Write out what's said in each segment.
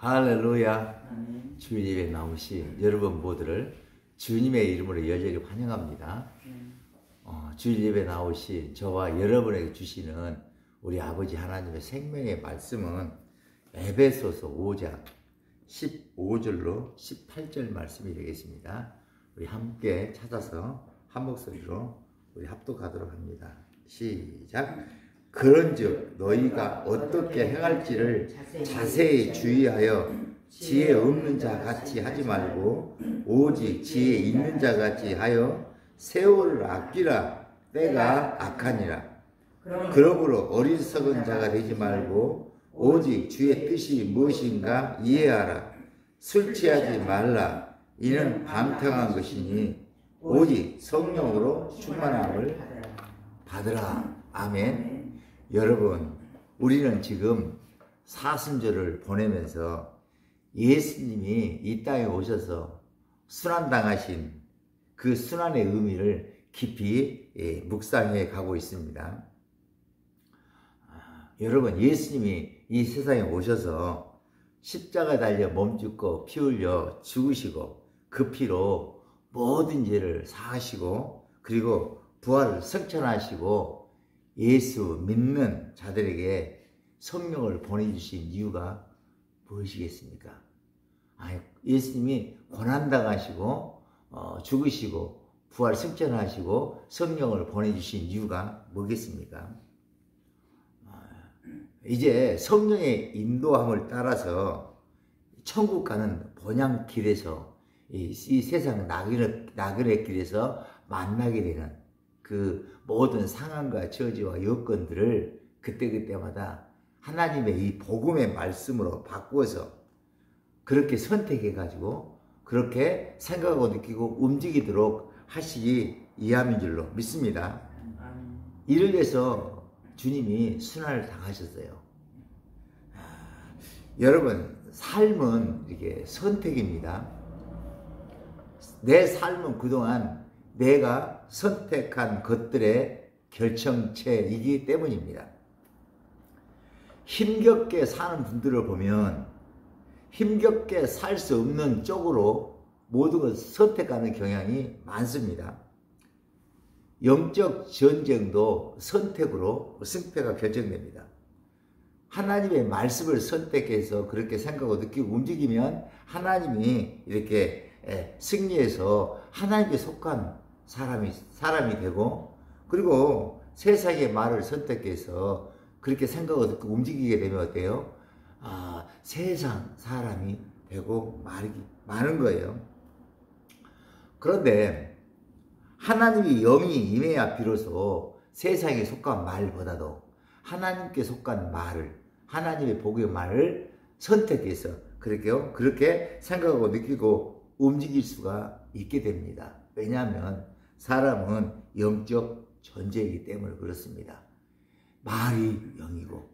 할렐루야. 아멘. 주일 예배 나오신 여러분 모두를 주님의 이름으로 열렬히 환영합니다. 주일 예배 나오신 저와 여러분에게 주시는 우리 아버지 하나님의 생명의 말씀은 에베소서 5장 15절로 18절 말씀이 되겠습니다. 우리 함께 찾아서 한 목소리로 우리 합독하도록 합니다. 시작. 그런즉 너희가 어떻게 행할지를 자세히 주의하여 지혜 없는 자 같이 하지 말고 오직 지혜 있는 자 같이 하여 세월을 아끼라. 때가 악하니라. 그러므로 어리석은 자가 되지 말고 오직 주의 뜻이 무엇인가 이해하라. 술 취하지 말라. 이는 방탕한 것이니 오직 성령으로 충만함을 받으라. 아멘. 여러분, 우리는 지금 사순절을 보내면서 예수님이 이 땅에 오셔서 순환당하신 그 순환의 의미를 깊이 묵상해 가고 있습니다. 여러분, 예수님이 이 세상에 오셔서 십자가에 달려 몸죽고 피 흘려 죽으시고 그 피로 모든 죄를 사하시고 그리고 부활을 성천하시고 예수 믿는 자들에게 성령을 보내주신 이유가 무엇이겠습니까? 예수님이 고난당하시고 죽으시고 부활 승천하시고 성령을 보내주신 이유가 뭐겠습니까? 이제 성령의 인도함을 따라서 천국 가는 본향길에서 이 세상 나그네 길에서 만나게 되는 그 모든 상황과 처지와 여건들을 그때그때마다 하나님의 이 복음의 말씀으로 바꾸어서 그렇게 선택해가지고 그렇게 생각하고 느끼고 움직이도록 하시기 이함인 줄로 믿습니다. 이를 위해서 주님이 순환을 당하셨어요. 여러분, 삶은 이렇게 선택입니다. 내 삶은 그동안 내가 선택한 것들의 결정체이기 때문입니다. 힘겹게 사는 분들을 보면 힘겹게 살 수 없는 쪽으로 모든 것을 선택하는 경향이 많습니다. 영적 전쟁도 선택으로 승패가 결정됩니다. 하나님의 말씀을 선택해서 그렇게 생각하고 느끼고 움직이면 하나님이 이렇게 승리해서 하나님께 속한 사람이 되고, 그리고 세상의 말을 선택해서 그렇게 생각하고 듣고 움직이게 되면 어때요? 세상 사람이 되고 마는 거예요. 그런데 하나님이 영이 임해야 비로소 세상에 속한 말보다도 하나님께 속한 말을, 하나님의 복의 말을 선택해서 그렇게 생각하고 느끼고 움직일 수가 있게 됩니다. 왜냐하면 사람은 영적 존재이기 때문에 그렇습니다. 말이 영이고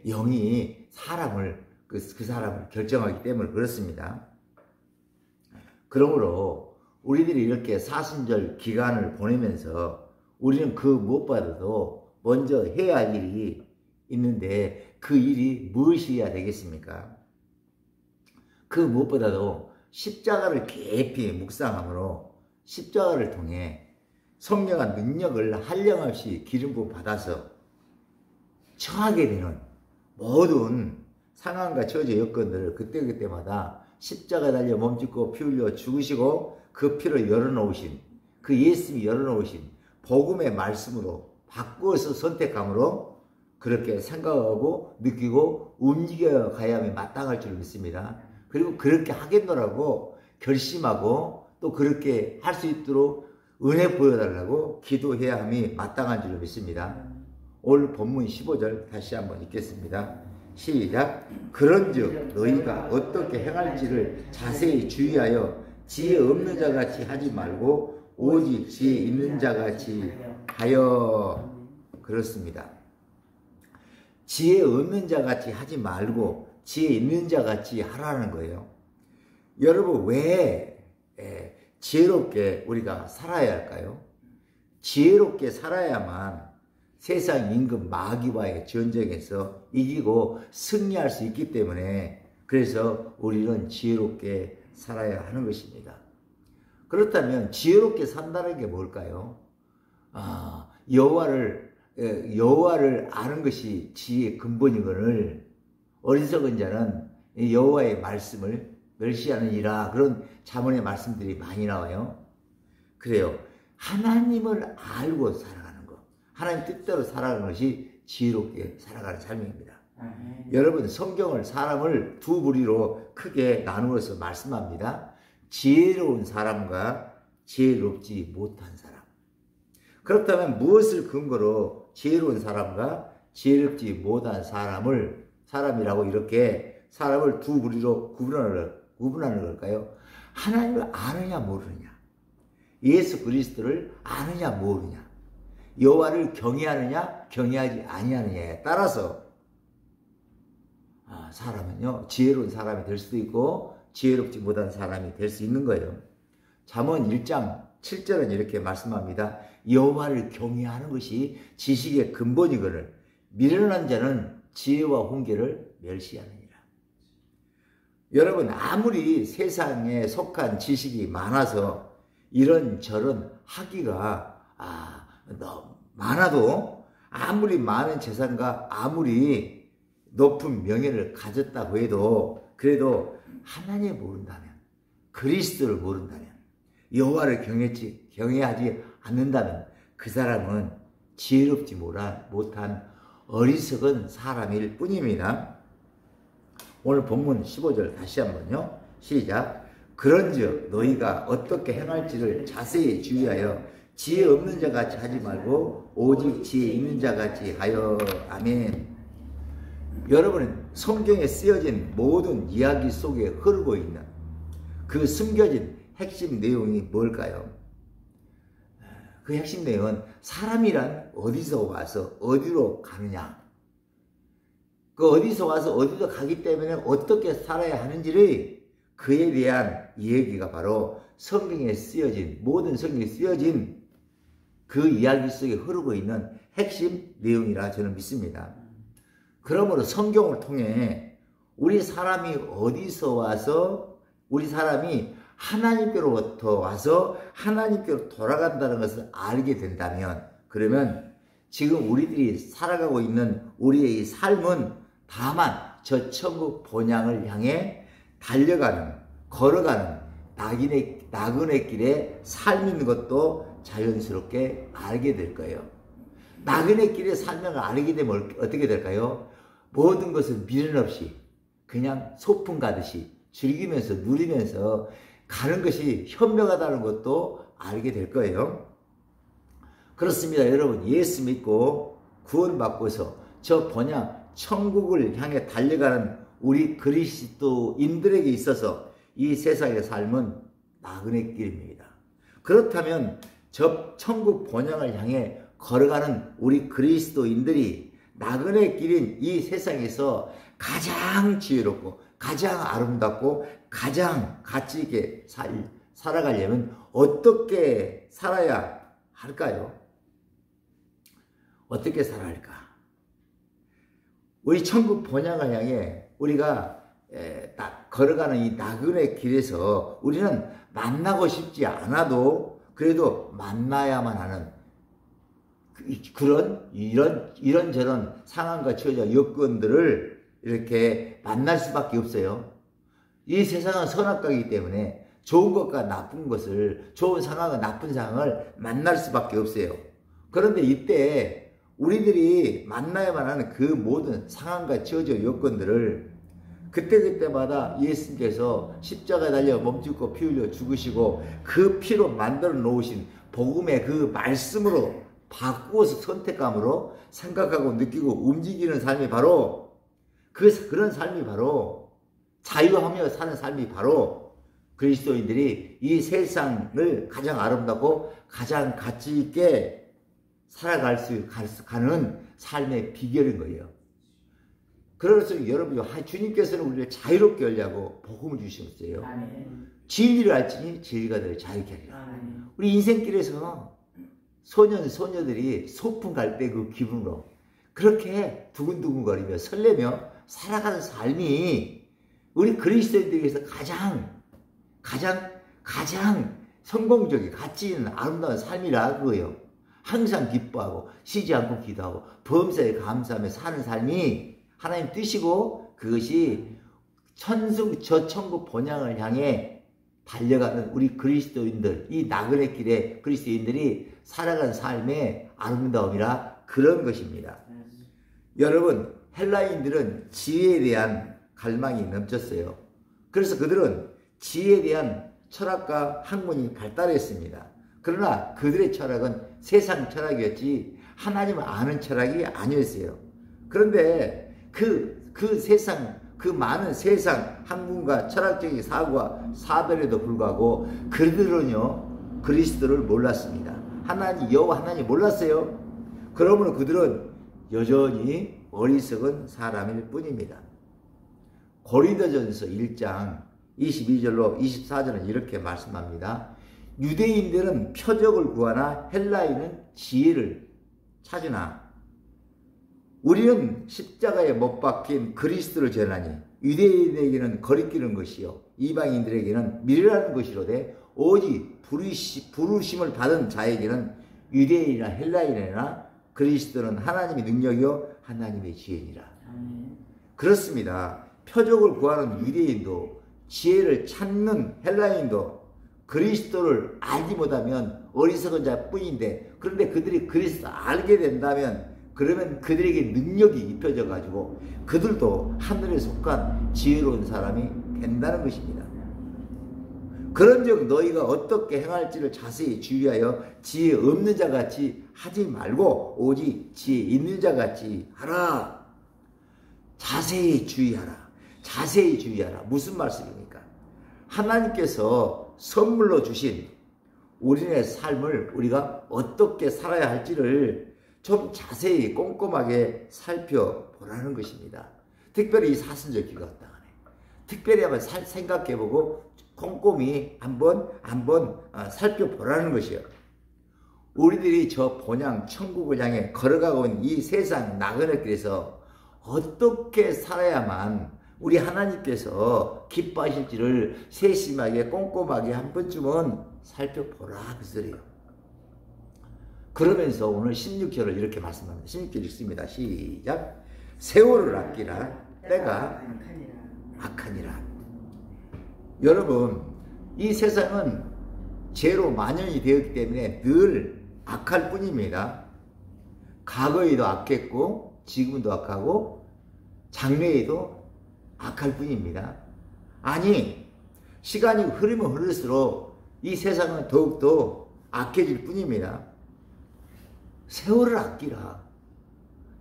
영이 사람을 그 사람을 결정하기 때문에 그렇습니다. 그러므로 우리들이 이렇게 사순절 기간을 보내면서 우리는 그 무엇보다도 먼저 해야 할 일이 있는데 그 일이 무엇이어야 되겠습니까? 그 무엇보다도 십자가를 깊이 묵상함으로 십자가를 통해 성령의 능력을 한량없이 기름 부음 받아서 처하게 되는 모든 상황과 처지 여건들을 그때그때마다 십자가에 달려 몸짓고 피 흘려 죽으시고 그 피를 열어놓으신 그 예수님이 열어놓으신 복음의 말씀으로 바꾸어서 선택함으로 그렇게 생각하고 느끼고 움직여 가야만 마땅할 줄 믿습니다. 그리고 그렇게 하겠노라고 결심하고 또 그렇게 할 수 있도록 은혜 보여달라고 기도해야 함이 마땅한 줄로 믿습니다. 오늘 본문 15절 다시 한번 읽겠습니다. 시작. 그런즉 너희가 어떻게 행할지를 자세히 주의하여 지혜 없는 자 같이 하지 말고 오직 지혜 있는 자 같이 하여. 그렇습니다. 지혜 없는 자 같이 하지 말고 지혜 있는 자 같이 하라는 거예요. 여러분, 왜 지혜롭게 우리가 살아야 할까요? 지혜롭게 살아야만 세상 임금 마귀와의 전쟁에서 이기고 승리할 수 있기 때문에 그래서 우리는 지혜롭게 살아야 하는 것입니다. 그렇다면 지혜롭게 산다는 게 뭘까요? 여호와를 아는 것이 지혜의 근본이거늘 어리석은 자는 여호와의 말씀을 멸시하느니라. 그런 자문의 말씀들이 많이 나와요. 그래요. 하나님을 알고 살아가는 것, 하나님 뜻대로 살아가는 것이 지혜롭게 살아가는 삶입니다. 여러분, 성경을 사람을 두 부류로 크게 나누어서 말씀합니다. 지혜로운 사람과 지혜롭지 못한 사람. 그렇다면 무엇을 근거로 지혜로운 사람과 지혜롭지 못한 사람이라고 이렇게 사람을 두 부류로 구분하는 걸까요? 하나님을 아느냐 모르느냐, 예수 그리스도를 아느냐 모르느냐, 여호와를 경외하느냐 경외하지 아니하느냐에 따라서 사람은요 지혜로운 사람이 될 수도 있고 지혜롭지 못한 사람이 될 수 있는 거예요. 잠언 1장 7절은 이렇게 말씀합니다. 여호와를 경외하는 것이 지식의 근본이거늘 미련한 자는 지혜와 훈계를 멸시하느니라. 여러분, 아무리 세상에 속한 지식이 많아서 이런저런 하기가 많아도, 아무리 많은 재산과 아무리 높은 명예를 가졌다고 해도, 그래도 하나님을 모른다면, 그리스도를 모른다면, 여호와를 경외하지 않는다면 그 사람은 지혜롭지 못한 어리석은 사람일 뿐입니다. 오늘 본문 15절 다시 한번요. 시작. 그런즉 너희가 어떻게 행할지를 자세히 주의하여 지혜 없는 자 같이 하지 말고 오직 지혜 있는 자 같이 하여. 아멘. 여러분, 성경에 쓰여진 모든 이야기 속에 흐르고 있는 그 숨겨진 핵심 내용이 뭘까요? 그 핵심 내용은 사람이란 어디서 와서 어디로 가느냐, 그 어디서 와서 어디로 가기 때문에 어떻게 살아야 하는지를 그에 대한 이야기가 바로 성경에 쓰여진, 모든 성경에 쓰여진 그 이야기 속에 흐르고 있는 핵심 내용이라 저는 믿습니다. 그러므로 성경을 통해 우리 사람이 어디서 와서, 우리 사람이 하나님께로부터 와서 하나님께로 돌아간다는 것을 알게 된다면, 그러면 지금 우리들이 살아가고 있는 우리의 이 삶은 다만 저 천국 본향을 향해 달려가는, 걸어가는 나그네 길의 삶인 것도 자연스럽게 알게 될 거예요. 나그네 길의 삶을 알게 되면 어떻게 될까요? 모든 것을 미련 없이 그냥 소풍 가듯이 즐기면서 누리면서 가는 것이 현명하다는 것도 알게 될 거예요. 그렇습니다. 여러분, 예수 믿고 구원받고서 저 본향 천국을 향해 달려가는 우리 그리스도인들에게 있어서 이 세상의 삶은 나그네 길입니다. 그렇다면 저 천국 본향을 향해 걸어가는 우리 그리스도인들이 나그네 길인 이 세상에서 가장 지혜롭고 가장 아름답고 가장 가치 있게 살아가려면 어떻게 살아야 할까요? 어떻게 살아야 할까? 우리 천국 본향을 향해 우리가 걸어가는 이 나그네 길에서 우리는 만나고 싶지 않아도 그래도 만나야만 하는 그런 이런저런 상황과 처져 여건들을 이렇게 만날 수밖에 없어요. 이 세상은 선악과이기 때문에 좋은 것과 나쁜 것을, 좋은 상황과 나쁜 상황을 만날 수밖에 없어요. 그런데 이때 우리들이 만나야만 하는 그 모든 상황과 처져 여건들을 그때그때마다 예수님께서 십자가에 달려 몸짓고 피 흘려 죽으시고 그 피로 만들어 놓으신 복음의 그 말씀으로 바꾸어서 선택감으로 생각하고 느끼고 움직이는 삶이 바로 그런 삶이 바로 자유하며 사는 삶이 바로 그리스도인들이 이 세상을 가장 아름답고 가장 가치 있게 살아갈 수 가는 삶의 비결인 거예요. 그래서 여러분, 주님께서는 우리를 자유롭게 하려고 복음을 주셨어요. 진리를 알지니 진리가 너를 자유케 하리라. 우리 인생길에서 소녀들이 소풍 갈 때 그 기분으로 그렇게 두근두근거리며 설레며 살아가는 삶이 우리 그리스도인들에게서 가장 성공적인 가치 있는 아름다운 삶이라 그거예요. 항상 기뻐하고 쉬지 않고 기도하고 범사에 감사하며 사는 삶이 하나님 뜻이고 그것이 저 천국 본향을 향해 달려가는 우리 그리스도인들, 이 나그네 길에 그리스도인들이 살아가는 삶의 아름다움이라 그런 것입니다. 여러분, 헬라인들은 지혜에 대한 갈망이 넘쳤어요. 그래서 그들은 지혜에 대한 철학과 학문이 발달했습니다. 그러나 그들의 철학은 세상 철학이었지 하나님을 아는 철학이 아니었어요. 그런데 그 많은 세상 학문과 철학적인 사고와 사별에도 불구하고 그들은요 그리스도를 몰랐습니다. 여호와 하나님 몰랐어요. 그러므로 그들은 여전히 어리석은 사람일 뿐입니다. 고린도전서 1장 22절로 24절은 이렇게 말씀합니다. 유대인들은 표적을 구하나 헬라인은 지혜를 찾으나 우리는 십자가에 못 박힌 그리스도를 전하니 유대인에게는 거리끼는 것이요 이방인들에게는 미련한 것이로되 오직 부르심을 받은 자에게는 유대인이나 헬라인이나 그리스도는 하나님의 능력이요 하나님의 지혜니라. 그렇습니다. 표적을 구하는 유대인도 지혜를 찾는 헬라인도 그리스도를 알지 못하면 어리석은 자뿐인데 그런데 그들이 그리스도를 알게 된다면 그러면 그들에게 능력이 입혀져 가지고 그들도 하늘에 속한 지혜로운 사람이 된다는 것입니다. 그런즉 너희가 어떻게 행할지를 자세히 주의하여 지혜 없는 자같이 하지 말고 오직 지혜 있는 자같이 하라. 자세히 주의하라. 자세히 주의하라. 무슨 말씀입니까? 하나님께서 선물로 주신 우리의 삶을 우리가 어떻게 살아야 할지를 좀 자세히 꼼꼼하게 살펴보라는 것입니다. 특별히 이 사순절 기도 왔다 하네. 특별히 한번 생각해보고 꼼꼼히 한번 살펴보라는 것이요. 우리들이 저 본향 천국을 향해 걸어가고 있는 이 세상 나그네 길에서 어떻게 살아야만 우리 하나님께서 기뻐하실지를 세심하게 꼼꼼하게 한 번쯤은 살펴보라 그 소리예요. 그러면서 오늘 16절을 이렇게 말씀합니다. 16절 읽습니다. 시작. 세월을 아끼라 때가 악하니라. 여러분 이 세상은 죄로 만연이 되었기 때문에 늘 악할 뿐입니다. 과거에도 악했고 지금도 악하고 장래에도 악할 뿐입니다. 아니 시간이 흐르면 흐를수록 이 세상은 더욱더 악해질 뿐입니다. 세월을 아끼라.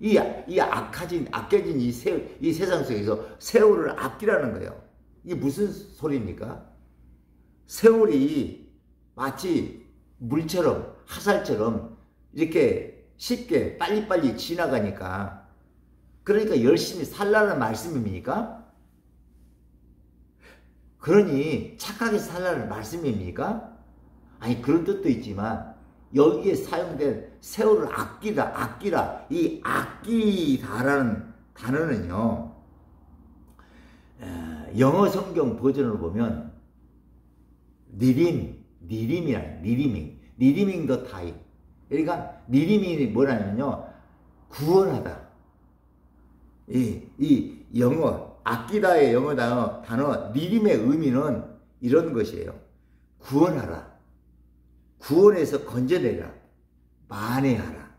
이 악해진 이 세상 속에서 세월을 아끼라는 거예요. 이게 무슨 소리입니까? 세월이 마치 물처럼 화살처럼 이렇게 쉽게 빨리빨리 지나가니까 그러니까 열심히 살라는 말씀입니까? 그러니 착하게 살라는 말씀입니까? 아니 그런 뜻도 있지만 여기에 사용된 세월을 아끼라 이 아끼다라는 단어는요 영어 성경 버전으로 보면 리디밍 더 타임. 그러니까 리디밍이 뭐냐면요 구원하다. 이 영어 아끼다의 영어 단어 리딤의 의미는 이런 것이에요. 구원하라. 구원해서 건져내라. 만회하라.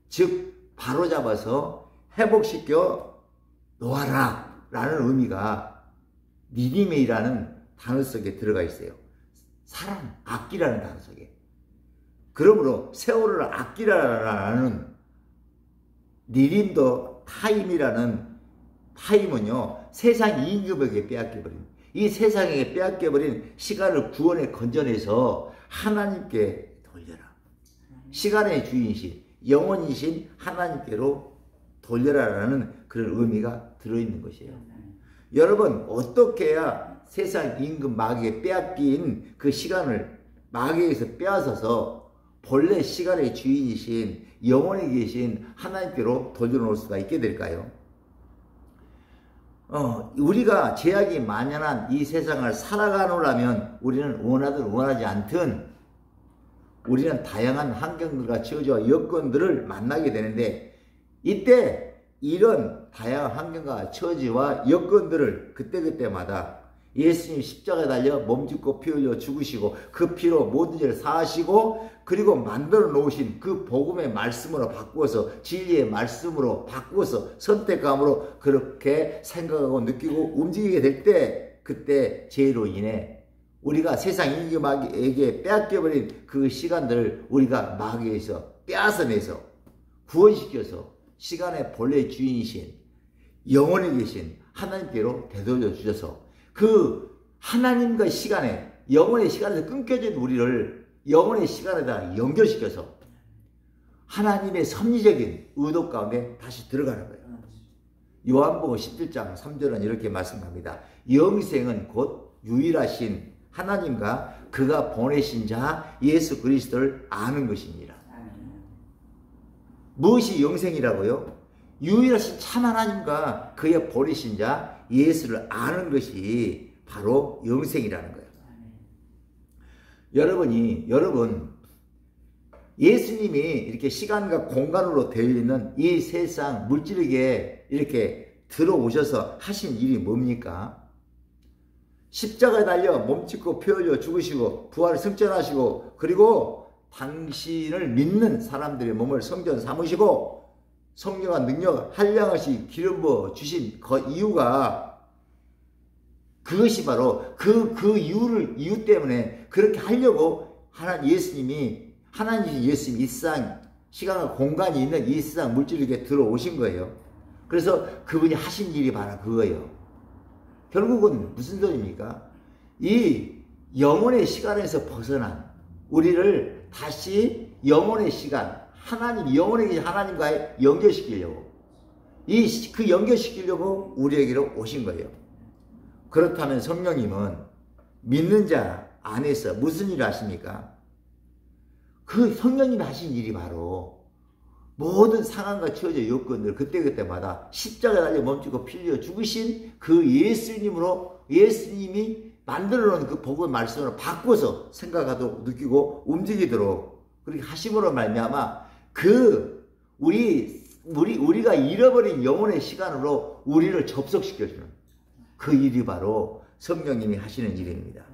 즉 바로잡아서 회복시켜 놓아라 라는 의미가 리디메이라는 단어 속에 들어가 있어요. 사람 아끼라는 단어 속에. 그러므로 세월을 아끼라라는 리딤더 타임이라는 타임은요 세상 임금에게 빼앗겨버린 이 세상에게 빼앗겨버린 시간을 구원에 건져내서 하나님께 돌려라. 시간의 주인이신 영원이신 하나님께로 돌려라라는 그런 의미가 들어있는 것이에요. 여러분 어떻게 해야 세상 임금 마귀에 빼앗긴 그 시간을 마귀에서 빼앗아서 본래 시간의 주인이신 영원에 계신 하나님께로 돌려놓을 수가 있게 될까요? 우리가 죄악이 만연한 이 세상을 살아가노라면 우리는 원하든 원하지 않든 우리는 다양한 환경들과 처지와 여건들을 만나게 되는데, 이때 이런 다양한 환경과 처지와 여건들을 그때그때마다 예수님 십자가에 달려 몸짓고 피 흘려 죽으시고 그 피로 모든 죄를 사하시고 그리고 만들어 놓으신 그 복음의 말씀으로 바꾸어서, 진리의 말씀으로 바꾸어서 선택감으로 그렇게 생각하고 느끼고 움직이게 될 때, 그때 죄로 인해 우리가 세상 인격에게 빼앗겨버린 그 시간들을 우리가 마귀에서 빼앗아내서 구원시켜서 시간의 본래 주인이신 영원히 계신 하나님께로 되돌려 주셔서 그 하나님과 시간에, 영원의 시간에서 끊겨진 우리를 영원의 시간에다 연결시켜서 하나님의 섭리적인 의도 가운데 다시 들어가는 거예요. 요한복음 17장 3절은 이렇게 말씀합니다. 영생은 곧 유일하신 하나님과 그가 보내신 자 예수 그리스도를 아는 것입니다. 무엇이 영생이라고요? 유일하신 참 하나님과 그의 보내신 자 예수를 아는 것이 바로 영생이라는 거예요. 여러분, 예수님이 이렇게 시간과 공간으로 되어 있는 이 세상 물질에게 이렇게 들어오셔서 하신 일이 뭡니까? 십자가에 달려 몸짓고 피 흘려 죽으시고 부활을 승천하시고 그리고 당신을 믿는 사람들의 몸을 성전 삼으시고 성령과 능력 한량없이 기름 부어 주신 그 이유가, 그것이 바로 그 이유 때문에 그렇게 하려고 하나님 예수님이 이 세상 시간과 공간이 있는 이 세상 물질에게 들어오신 거예요. 그래서 그분이 하신 일이 바로 그거예요. 결국은 무슨 소리입니까? 이 영혼의 시간에서 벗어난 우리를 다시 영혼의 시간, 영혼에 계신 하나님과 연결시키려고, 그 연결시키려고 우리에게로 오신 거예요. 그렇다면 성령님은 믿는 자 안에서 무슨 일을 하십니까? 그 성령님이 하신 일이 바로 모든 상황과 처져 여건들 그때그때마다 십자가에 달려 멈추고 피 흘려 죽으신 그 예수님이 만들어 놓은 그 복음의 말씀으로 바꿔서 생각하도록 느끼고 움직이도록 그렇게 하심으로 말미암아 우리가 잃어버린 영혼의 시간으로 우리를 접속시켜주는 그 일이 바로 성령님이 하시는 일입니다.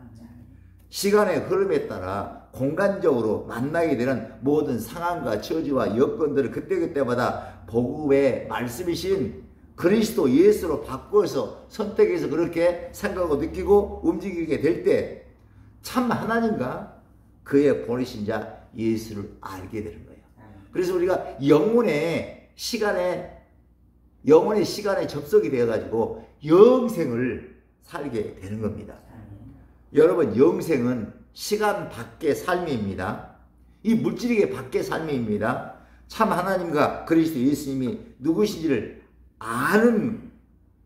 시간의 흐름에 따라 공간적으로 만나게 되는 모든 상황과 처지와 여건들을 그때그때마다 복음의 말씀이신 그리스도 예수로 바꿔서 선택해서 그렇게 생각하고 느끼고 움직이게 될 때 참 하나님과 그의 보내신 자 예수를 알게 되는 거예요. 그래서 우리가 영혼의 시간에 접속이 되어가지고 영생을 살게 되는 겁니다. 여러분, 영생은 시간 밖의 삶입니다. 이 물질에게 밖의 삶입니다. 참 하나님과 그리스도 예수님이 누구신지를 아는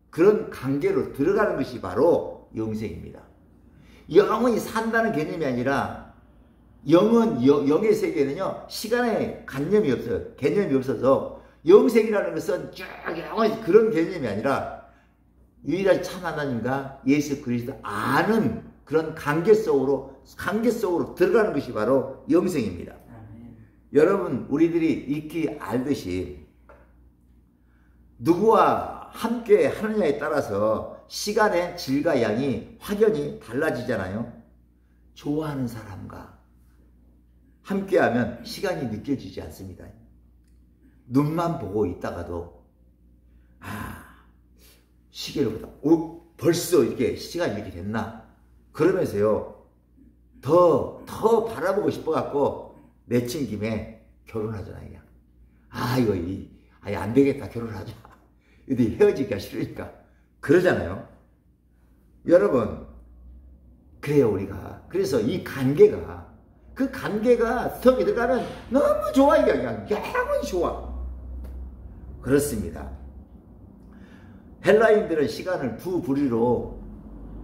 그런 관계로 들어가는 것이 바로 영생입니다. 영원히 산다는 개념이 아니라 영의 세계는요, 시간의 개념이 없어서 영생이라는 것은 쭉 영원히 그런 개념이 아니라 유일하신 참 하나님과 예수 그리스도 아는 그런 관계 속으로 들어가는 것이 바로 영생입니다. 여러분, 우리들이 익히 알듯이 누구와 함께 하느냐에 따라서 시간의 질과 양이 확연히 달라지잖아요. 좋아하는 사람과 함께하면 시간이 느껴지지 않습니다. 눈만 보고 있다가도 시계를 보다 벌써 이렇게 시간이 이렇게 됐나 그러면서요 더 바라보고 싶어갖고 내친 김에 결혼하잖아요. 그냥 이거 안 되겠다, 결혼하자. 근데 헤어지기가 싫으니까 그러잖아요. 여러분, 그래요. 우리가 그래서 이 관계가 성이 들어가면 너무 좋아. 그냥 영원히 좋아. 그렇습니다. 헬라인들은 시간을 두 부류로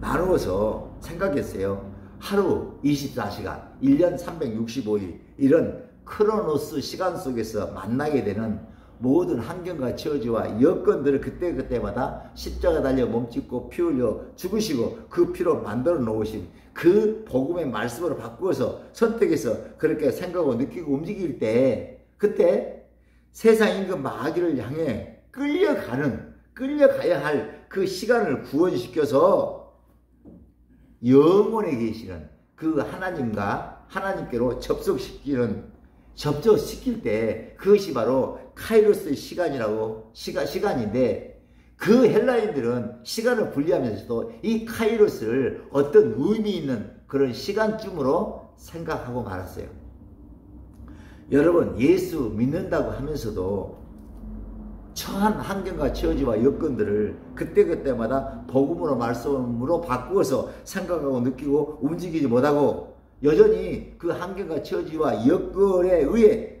나누어서 생각했어요. 하루 24시간, 1년 365일 이런 크로노스 시간 속에서 만나게 되는 모든 환경과 처지와 여건들을 그때그때마다 십자가 달려 몸짓고 피 흘려 죽으시고 그 피로 만들어 놓으신 그 복음의 말씀으로 바꾸어서 선택해서 그렇게 생각하고 느끼고 움직일 때 그때 세상 임금 마귀를 향해 끌려가야 할 그 시간을 구원시켜서 영원에 계시는 그 하나님께로 접촉시킬 때 그것이 바로 카이로스의 시간인데 그 헬라인들은 시간을 분리하면서도 이 카이로스를 어떤 의미 있는 그런 시간쯤으로 생각하고 말았어요. 여러분, 예수 믿는다고 하면서도 처한 환경과 처지와 여건들을 그때그때마다 복음으로 말씀으로 바꾸어서 생각하고 느끼고 움직이지 못하고 여전히 그 환경과 처지와 여건에 의해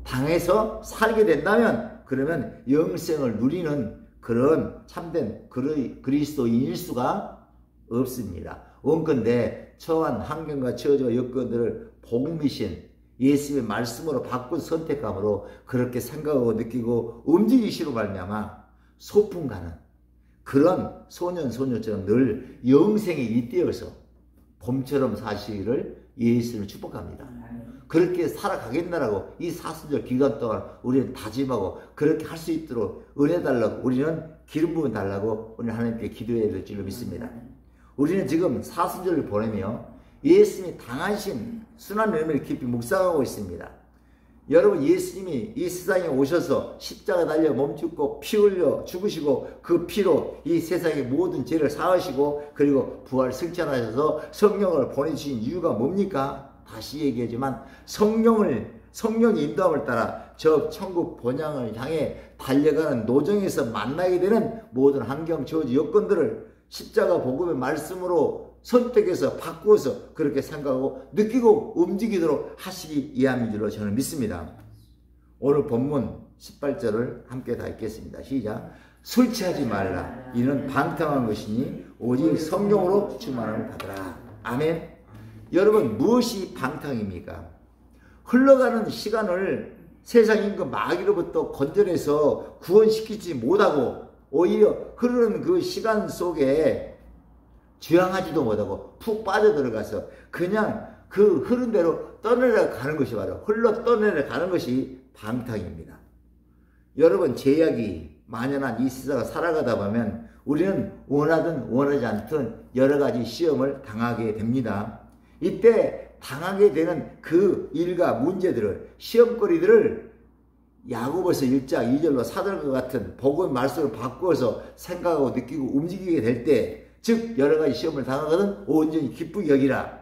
당해서 살게 된다면 그러면 영생을 누리는 그런 참된 그리스도인일 수가 없습니다. 원컨대 처한 환경과 처지와 여건들을 복음이신 예수의 말씀으로 바꾼 선택감으로 그렇게 생각하고 느끼고 움직이시로 말미암아 소풍 가는 그런 소년처럼 늘 영생에 잇대어서 봄처럼 사시기를 예수를 축복합니다. 그렇게 살아가겠나라고 이 사순절 기간 동안 우리는 다짐하고 그렇게 할 수 있도록 은혜 달라고 우리는 기름 부음 달라고 오늘 하나님께 기도해야 될 줄로 믿습니다. 우리는 지금 사순절을 보내며 예수님이 당하신 순환 의미를 깊이 묵상하고 있습니다. 여러분, 예수님이 이 세상에 오셔서 십자가 달려 몸죽고 피 흘려 죽으시고 그 피로 이 세상의 모든 죄를 사하시고 그리고 부활 승천하셔서 성령을 보내주신 이유가 뭡니까? 다시 얘기하지만 성령의 인도함을 따라 저 천국 본향을 향해 달려가는 노정에서 만나게 되는 모든 환경, 처지, 여건들을 십자가 복음의 말씀으로 선택해서 바꾸어서 그렇게 생각하고 느끼고 움직이도록 하시기 위함인 줄로 저는 믿습니다. 오늘 본문 18절을 함께 다 읽겠습니다. 시작. 술 취하지 말라. 이는 방탕한 것이니 오직 성령으로 충만함을 받으라. 아멘. 여러분, 무엇이 방탕입니까? 흘러가는 시간을 세상 임금 마귀로부터 건져내서 구원시키지 못하고 오히려 흐르는 그 시간 속에 주양하지도 못하고 푹 빠져들어가서 그냥 그 흐른 대로 떠내려 가는 것이 바로 흘러 떠내려 가는 것이 방탕입니다. 여러분, 제약이 만연한 이 세상을 살아가다 보면 우리는 원하든 원하지 않든 여러 가지 시험을 당하게 됩니다. 이때 당하게 되는 그 일과 문제들을 시험거리들을 야고보서 1장 2절로 사들과 같은 복음의 말씀을 바꾸어서 생각하고 느끼고 움직이게 될 때 즉 여러 가지 시험을 당하거든 온전히 기쁘게 여기라.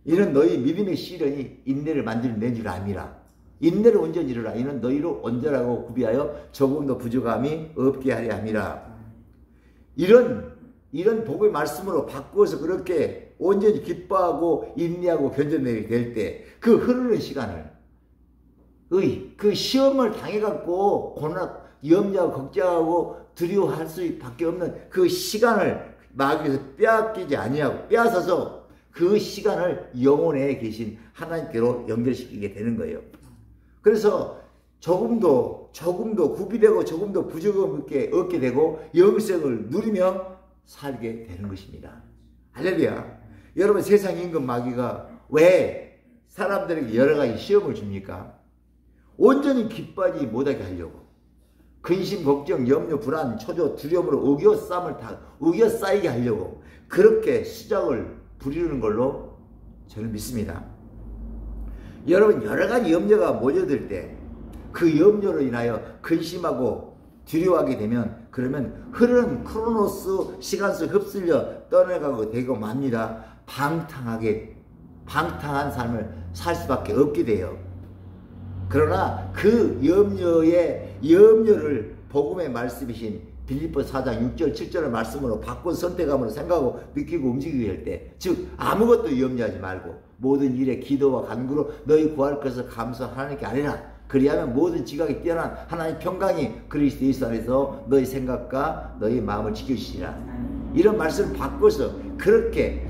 이는 너희 믿음의 시련이 인내를 만드는 줄 암이라. 인내를 온전히 이루라. 이는 너희로 온전하고 구비하여 조금도 부족함이 없게 하려 함이라. 이런 복의 말씀으로 바꾸어서 그렇게 온전히 기뻐하고 인내하고 견뎌내게 될 때 그 흐르는 시간을 그 시험을 당해갖고 고난, 염려하고 걱정하고 두려워할 수밖에 없는 그 시간을 마귀에서 빼앗기지 아니하고 빼앗아서 그 시간을 영혼에 계신 하나님께로 연결시키게 되는 거예요. 그래서 조금도 구비되고 조금도 부족함 얻게 되고 영생을 누리며 살게 되는 것입니다. 할렐루야. 여러분, 세상 임금 마귀가 왜 사람들에게 여러 가지 시험을 줍니까? 온전히 기뻐하지 못하게 하려고. 근심, 걱정, 염려, 불안, 초조, 두려움으로 우겨싸이게 하려고 그렇게 수작을 부리는 걸로 저는 믿습니다. 여러분, 여러 가지 염려가 모여들 때 그 염려로 인하여 근심하고 두려워하게 되면 그러면 흐르는 크로노스 시간 속 흡슬려 떠나가고 되고 맙니다. 방탕한 삶을 살 수밖에 없게 돼요. 그러나 그 염려를 복음의 말씀이신 빌립보서 4장 6절 7절의 말씀으로 바꾼 선택함으로 생각하고 느끼고 움직이게 할 때, 즉 아무것도 염려하지 말고 모든 일에 기도와 간구로 너희 구할 것을 감사 하나님께 아뢰라. 그리하면 모든 지각이 뛰어난 하나님 평강이 그리스도 예수 안에서 너희 생각과 너희 마음을 지켜주시리라. 이런 말씀을 바꿔서 그렇게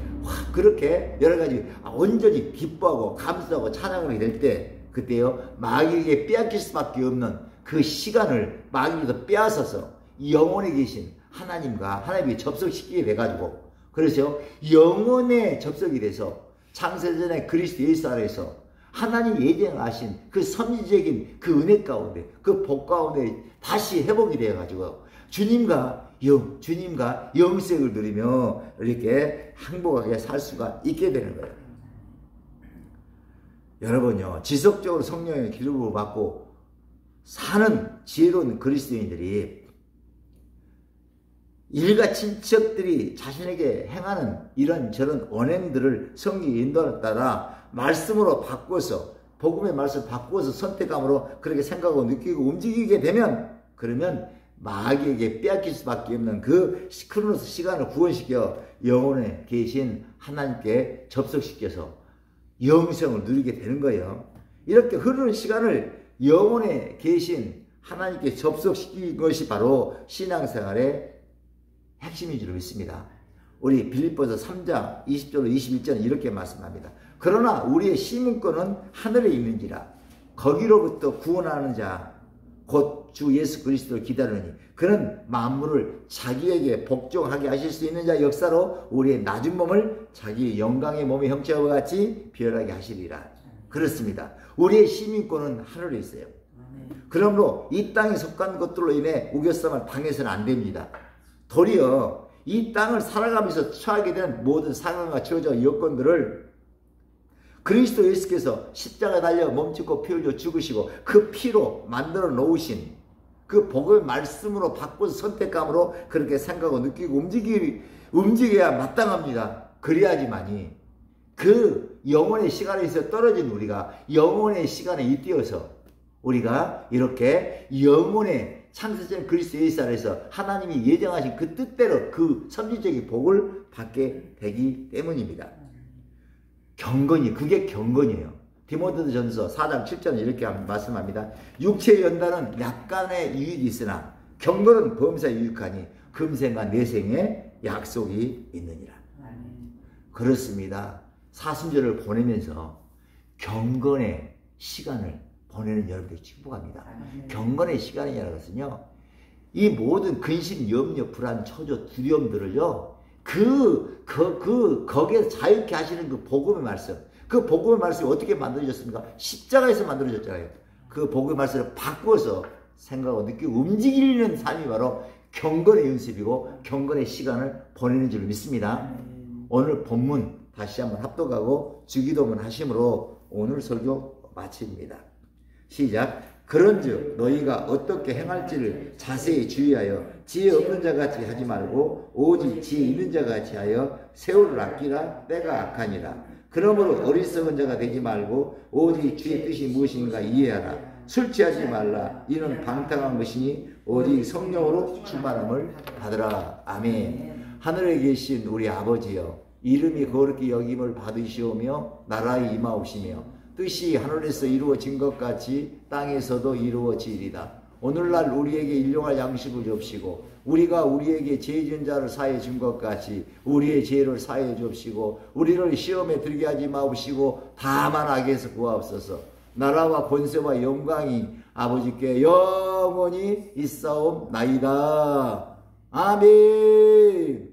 여러 가지 온전히 기뻐하고 감사하고 찬양하게 될 때, 그때요 마귀에게 빼앗길 수밖에 없는 그 시간을 마귀에게서 빼앗아서 영혼에 계신 하나님과 하나님께 접속시키게 돼가지고, 그래서 영혼에 접속이 돼서 창세전에 그리스도 예수 안에서 하나님 예정하신 그 선지적인 그 은혜 가운데, 그 복 가운데 다시 회복이 되어가지고 주님과 영생을 누리며 이렇게 행복하게 살 수가 있게 되는 거예요. 여러분요, 지속적으로 성령의 기름을 받고 사는 지혜로운 그리스도인들이 일가 친척들이 자신에게 행하는 이런저런 언행들을 성경 인도에 따라 말씀으로 바꿔서, 복음의 말씀을 바꿔서 선택함으로 그렇게 생각하고 느끼고 움직이게 되면, 그러면 마귀에게 빼앗길 수밖에 없는 그 크로노스 시간을 구원시켜 영혼에 계신 하나님께 접속시켜서 영생을 누리게 되는 거예요. 이렇게 흐르는 시간을 영혼에 계신 하나님께 접속시킨 것이 바로 신앙생활의 핵심인 줄 믿습니다. 우리 빌립보서 3장 20절로 21절은 이렇게 말씀합니다. 그러나 우리의 시민권은 하늘에 있는지라 거기로부터 구원하는 자 곧 주 예수 그리스도를 기다리니 그는 만물을 자기에게 복종하게 하실 수 있는 자 역사로 우리의 낮은 몸을 자기 영광의 몸의 형체와 같이 비열하게 하시리라. 그렇습니다. 우리의 시민권은 하늘에 있어요. 그러므로 이 땅에 속한 것들로 인해 우겨쌈을 당해서는 안 됩니다. 도리어 이 땅을 살아가면서 처하게 된 모든 상황과 처져 여건들을 그리스도 예수께서 십자가 달려 몸짓고 피 흘려 죽으시고 그 피로 만들어 놓으신 그 복음의 말씀으로 바꿔서 선택감으로 그렇게 생각하고 느끼고 움직여야 마땅합니다. 그래야지만이 그 영혼의 시간에서 떨어진 우리가 영혼의 시간에 잇대어서 우리가 이렇게 영혼의 창세전 그리스도 예수 안에서 하나님이 예정하신 그 뜻대로 그 선지적인 복을 받게 되기 때문입니다. 그게 경건이에요. 디모데전서 4장 7절은 이렇게 말씀합니다. 육체의 연단은 약간의 유익이 있으나 경건은 범사에 유익하니 금생과 내생에 약속이 있느니라. 그렇습니다. 사순절을 보내면서 경건의 시간을 보내는 여러분들이 축복합니다. 경건의 시간이라는 것은요, 이 모든 근심, 염려, 불안, 초조, 두려움들을요, 거기에서 자유케 하시는 그 복음의 말씀, 그 복음의 말씀이 어떻게 만들어졌습니까? 십자가에서 만들어졌잖아요. 그 복음의 말씀을 바꿔서 생각하고 느끼고 움직이는 삶이 바로 경건의 연습이고 경건의 시간을 보내는 줄 믿습니다. 오늘 본문 다시 한번 합독하고 주기도문 하심으로 오늘 설교 마칩니다. 시작. 그런즉 너희가 어떻게 행할지를 자세히 주의하여 지혜 없는 자같이 하지 말고 오직 지혜 있는 자같이 하여 세월을 아끼라. 때가 악하니라. 그러므로 어리석은 자가 되지 말고 오직 주의 뜻이 무엇인가 이해하라. 술 취하지 말라. 이는 방탕한 것이니 오직 성령으로 충만함을 받으라. 아멘. 하늘에 계신 우리 아버지여, 이름이 거룩히 여김을 받으시오며 나라에 임하옵시며 뜻이 하늘에서 이루어진 것 같이 땅에서도 이루어지리다. 오늘날 우리에게 일용할 양식을 줍시고 우리가 우리에게 죄 지은 자를 사해 준 것 같이 우리의 죄를 사해 줍시고 우리를 시험에 들게 하지 마옵시고 다만 악에서 구하옵소서. 나라와 권세와 영광이 아버지께 영원히 있사옵나이다. 아멘.